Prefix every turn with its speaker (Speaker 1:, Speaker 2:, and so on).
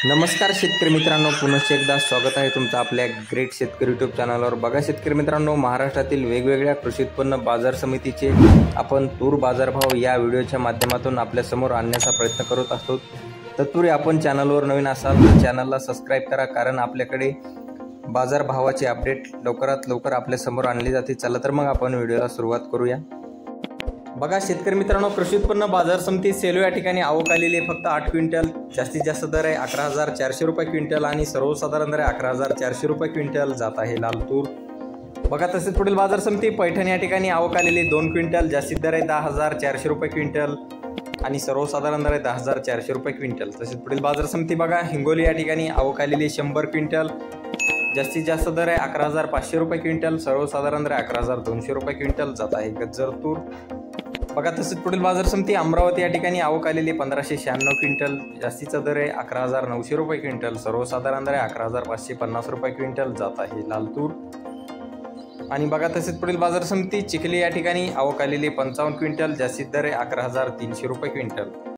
Speaker 1: नमस्कार शेतकरी मित्रांनो, पुनश्च एकदा स्वागत आहे तुमचं आपल्या ग्रेट शेतकरी यूट्यूब चॅनलवर। बघा शेतकरी मित्रांनो, महाराष्ट्रातील वेगवेगळ्या कृषी उत्पन्न बाजार समितीचे आपण तूर बाजारभाव या व्हिडिओच्या माध्यमातून आपल्या समोर आणण्याचा प्रयत्न करत असतो। तत्पूर्वी आपण चॅनलवर नवीन असाल तर चॅनलला सबस्क्राइब करा, कारण आपल्याकडे बाजारभावाचे अपडेट लवकरात लवकर आपल्या समोर आणले जाते। चला तर मग आपण व्हिडिओला सुरुवात करूया। बघा शेतकरी मित्रांनो, कृषी उत्पन्न बाजार समिती सेलू या ठिकाणी आवक आलेली आहे फक्त 8 क्विंटल। जास्तीत जास्त दर आहे 11,400 रुपये क्विंटल आणि सर्वसाधारण दर आहे 11,400 रुपये क्विंटल जात आहे लाल तूर। बघा तसेच पुढील बाजार समिती पैठण या ठिकाणी आवक आलेली 2 क्विंटल। जास्तीत दर आहे 10,400 रुपये क्विंटल आणि सर्वसाधारण दर आहे 10,400 रुपये क्विंटल। तसेच पुढील बाजार समिती बघा हिंगोली या ठिकाणी आवक आलेली 100 क्विंटल। जास्तीत जास्त दर आहे 11,500 रुपये क्विंटल, सर्वसाधारण दर 11,200 रुपये क्विंटल जात आहे गज्जर तूर। बघा तसेच पुढील बाजार समिती अमरावती या ठिकाणी आवक आलेली 1596 क्विंटल। जास्तीचा दर आहे 11,900 रुपये क्विंटल, सर्वसाधारण दर आहे 11,550 रुपये क्विंटल जात आहे लाल तूर। आणि बघा तसेच पुढील बाजार समिती चिखली या ठिकाणी आवक आलेली 55 क्विंटल। जास्तीत दर आहे 11,300 रुपये क्विंटल।